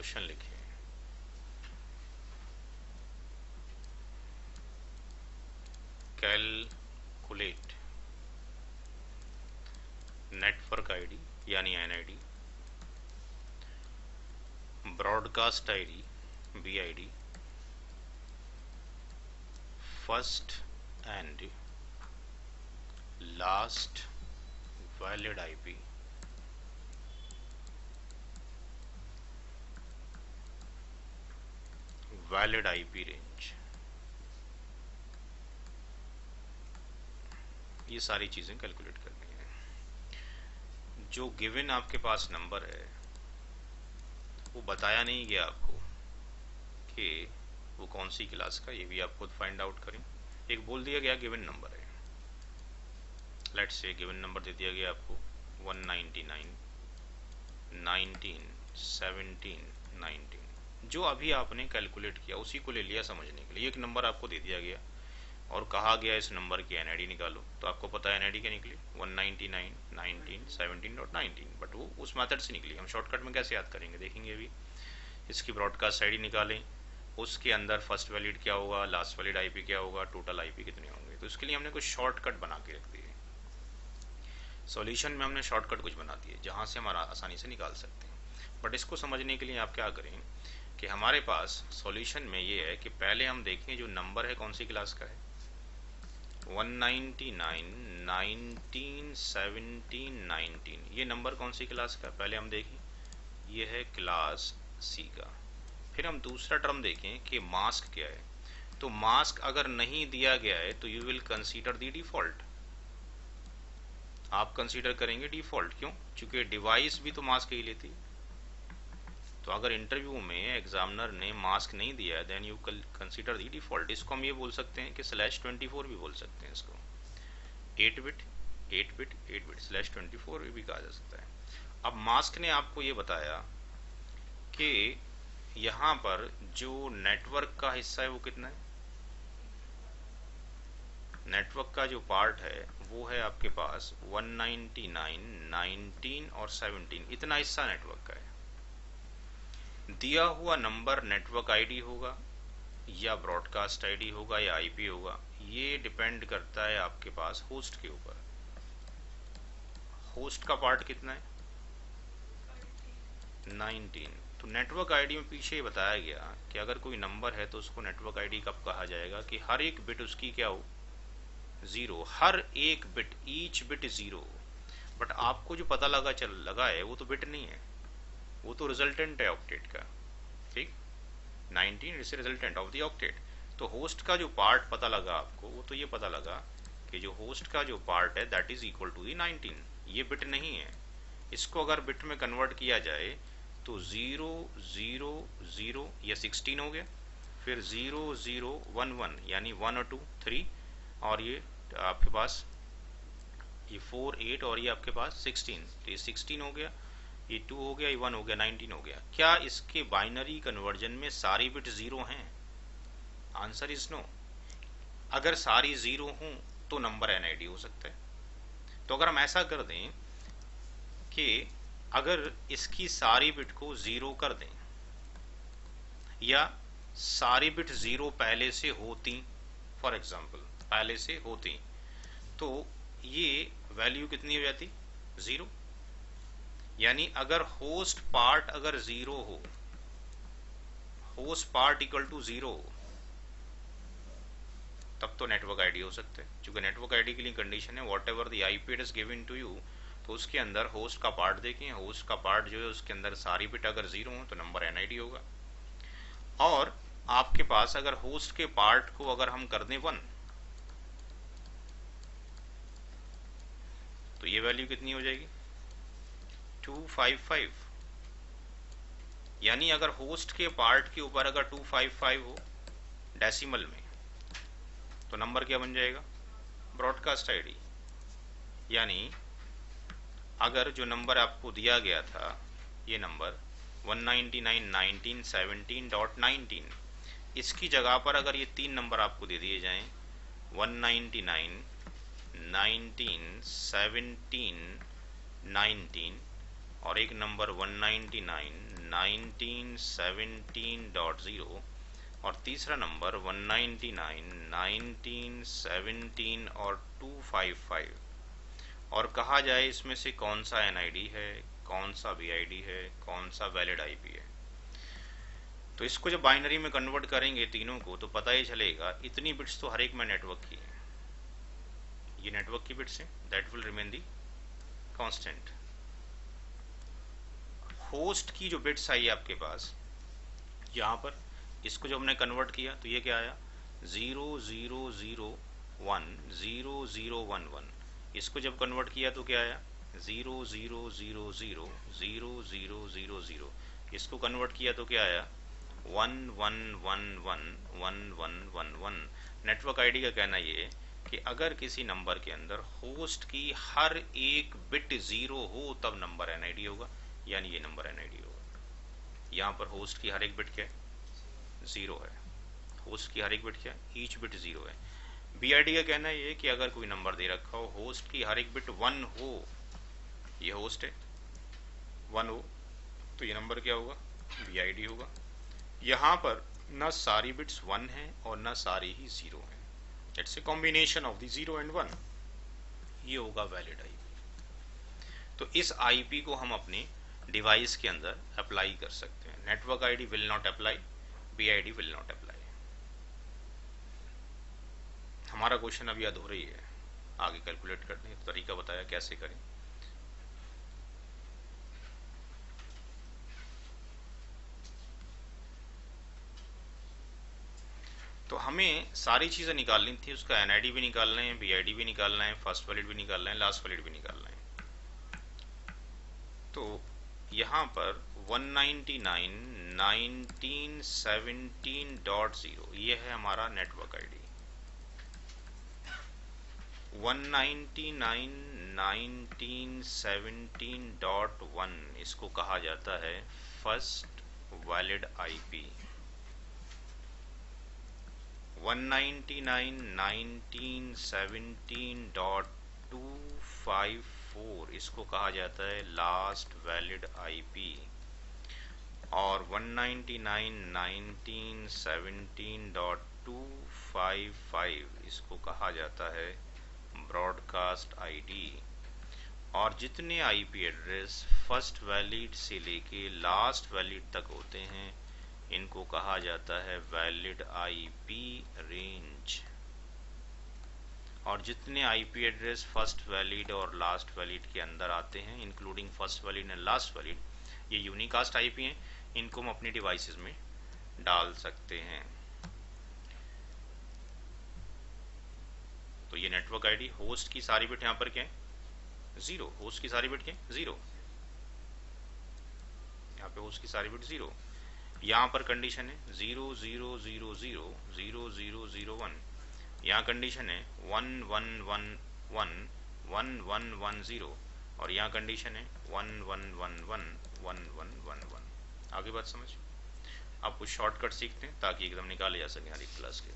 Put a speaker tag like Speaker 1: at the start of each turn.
Speaker 1: Question लिखिए। Calculate network ID यानी NID, broadcast ID BID, first and last valid IP, valid IP range, ये सारी चीजें calculate करनी है। जो गिवन आपके पास नंबर है वो बताया नहीं गया आपको कि वो कौन सी क्लास का, ये भी आप खुद फाइंड आउट करें। एक बोल दिया गया गिवन नंबर है, लेट्स से गिवन नंबर दे दिया गया आपको 199, 19, 17, 19। जो अभी आपने कैलकुलेट किया उसी को ले लिया समझने के लिए। एक नंबर आपको दे दिया गया और कहा गया इस नंबर की एनआईडी निकालो, तो आपको पता है एनआईडी क्या निकली 199, 19, 17.19, बट वो उस मेथड से निकली। हम शॉर्टकट में कैसे याद करेंगे देखेंगे अभी। इसकी ब्रॉडकास्ट आईडी निकालें, उसके अंदर फर्स्ट वैलिड क्या होगा, लास्ट वैलिड आईपी क्या होगा, टोटल आईपी कितने होंगे। तो इसके लिए हमने कुछ शॉर्टकट बना के रख दिए। सॉल्यूशन में हमने शॉर्टकट कुछ बना दिए जहां से हम आसानी से निकाल सकते हैं। बट इसको समझने के लिए आप क्या करें कि हमारे पास सॉल्यूशन में ये है कि पहले हम देखें जो नंबर है कौन सी क्लास का है। 199, 19, 17, 19, ये नंबर कौन सी क्लास का है पहले हम देखें। ये है क्लास सी का। फिर हम दूसरा टर्म देखें कि मास्क क्या है। तो मास्क अगर नहीं दिया गया है तो you will consider the default, आप कंसीडर करेंगे डिफॉल्ट। क्यों? क्योंकि डिवाइस भी तो मास्क ही लेती है। तो अगर इंटरव्यू में एग्जामिनर ने मास्क नहीं दिया है then you consider the default. इसको हम ये बोल सकते हैं कि /24 भी बोल सकते हैं इसको। 8 बिट 8 बिट 8 बिट /24 भी कहा जा सकता है। अब मास्क ने आपको ये बताया कि यहाँ पर जो नेटवर्क का हिस्सा है वो कितना है। नेटवर्क का जो पार्ट है वो है आपके पास 199, 19 और 17, इतना हिस्सा नेटवर्क का है। दिया हुआ नंबर नेटवर्क आईडी होगा या ब्रॉडकास्ट आईडी होगा या आईपी होगा, ये डिपेंड करता है आपके पास होस्ट के ऊपर। होस्ट का पार्ट कितना है 19। तो नेटवर्क आईडी में पीछे ही बताया गया कि अगर कोई नंबर है तो उसको नेटवर्क आईडी कब कहा जाएगा कि हर एक बिट उसकी क्या हो, जीरो। हर एक bit, each bit zero. But आपको जो पता लगा है वो तो बिट नहीं है, वो तो रिजल्टेंट है ऑक्टेट का। ठीक, 19 is resultant of the octet. तो होस्ट का जो पार्ट पता लगा आपको, वो तो ये पता लगा कि जो होस्ट का जो पार्ट है that is equal to the 19। ये बिट नहीं है। इसको अगर बिट में कन्वर्ट किया जाए तो 0 0 0 या 16 हो गया, फिर 0 0 1 1 यानी 1 और 2 3, और ये आपके पास ये 4 8 और ये आपके पास 16। तो ये 16 हो गया, ये 2 हो गया, ये 1 हो गया, 19 हो गया। क्या इसके बाइनरी कन्वर्जन में सारी बिट जीरो हैं? Answer is no. अगर सारी जीरो हों तो नंबर एनआईडी हो सकता है। तो अगर हम ऐसा कर दें कि अगर इसकी सारी बिट को जीरो कर दें या सारी बिट जीरो पहले से होती, फॉर एग्जांपल पहले से होती, तो ये वैल्यू कितनी हो जाती, जीरो। यानी अगर होस्ट पार्ट अगर जीरो हो, host part equal to zero हो, तब तो नेटवर्क आईडी हो सकता है। क्योंकि नेटवर्क आईडी के लिए कंडीशन है whatever the IP is given to you, तो उसके अंदर होस्ट का पार्ट देखें, होस्ट का पार्ट जो है उसके अंदर सारी बिट अगर जीरो हो तो नंबर एनआईडी होगा। और आपके पास अगर होस्ट के पार्ट को अगर हम कर दें 1, तो ये वैल्यू कितनी हो जाएगी 255। यानी अगर होस्ट के पार्ट के ऊपर अगर 255 हो डेसिमल में, तो नंबर क्या बन जाएगा, ब्रॉडकास्ट आईडी। यानी अगर जो नंबर आपको दिया गया था ये नंबर 199.19.17.19, इसकी जगह पर अगर ये 3 नंबर आपको दे दिए जाएं 199, 19, 17, 19 और एक नंबर 199, 1917.0 और तीसरा नंबर 199, 1917 और 255, और कहा जाए इसमें से कौन सा एनआईडी है, कौन सा वीआईडी है, कौन सा वैलिड आईपी है। तो इसको जब बाइनरी में कन्वर्ट करेंगे तीनों को तो पता ही चलेगा इतनी बिट्स तो हर एक में नेटवर्क की है। ये नेटवर्क की बिट्स हैं, that will remain the constant. Host की जो बिट्स आई आपके पास यहाँ पर, इसको जब हमने कन्वर्ट किया तो ये क्या आया 0001 0011। इसको जब कन्वर्ट किया तो क्या आया 00000000। इसको कन्वर्ट किया तो क्या आया 11111111। नेटवर्क आईडी का कहना ये है कि अगर किसी नंबर के अंदर होस्ट की हर एक बिट 0 हो तब नंबर एनआईडी होगा, यानी ये नंबर एनआईडी होगा। यहाँ पर होस्ट की हर एक बिट क्या है 0 है, होस्ट की हर एक बिट क्या है, ईच बिट 0 है। बीआईडी का कहना ये है कि अगर कोई नंबर दे रखा हो, होस्ट की हर एक बिट 1 हो, ये होस्ट है 1 हो, तो ये नंबर क्या होगा बीआईडी होगा। यहाँ पर ना सारी बिट्स 1 है और ना सारी ही 0 है, it's a combination of the 0 and 1, ये होगा वैलिड आईपी। तो इस आईपी को हम अपने डिवाइस के अंदर अप्लाई कर सकते हैं। Network ID will not apply, BID will not apply. हमारा क्वेश्चन अब याद हो रही है, आगे कैलकुलेट करने का तरीका बताया कैसे करें। तो हमें सारी चीजें निकालनी थी, उसका एनआईडी भी निकालना है, बीआईडी भी निकालना है, फर्स्ट वैलिड भी निकालना है, लास्ट वैलिड भी निकालना है। तो यहाँ पर 199.1917.0 ये है हमारा नेटवर्क आईडी। 199.1917.1 इसको कहा जाता है फर्स्ट वैलिड आईपी। 199.1917.254 इसको कहा जाता है लास्ट वैलिड आईपी। और 199.1917.255 इसको कहा जाता है ब्रॉडकास्ट आईडी। और जितने आईपी एड्रेस फर्स्ट वैलिड से लेके लास्ट वैलिड तक होते हैं इनको कहा जाता है वैलिड आईपी रेंज। और जितने आईपी एड्रेस फर्स्ट वैलिड और लास्ट वैलिड के अंदर आते हैं including first valid and last valid, ये यूनिकास्ट आईपी हैं, इनको हम अपनी डिवाइसेस में डाल सकते हैं। तो ये नेटवर्क आईडी, होस्ट की सारी बिट यहाँ पर क्या है 0, होस्ट की सारी बिट क्या है 0, यहाँ पे होस्ट की सारी बिट 0। यहाँ पर कंडीशन है 0000000001, यहाँ कंडीशन है 1111111110 और यहाँ कंडीशन है 11111111। आगे बात समझ। आप कुछ शॉर्टकट सीखते हैं ताकि एकदम निकाले जा सके हर एक क्लास के।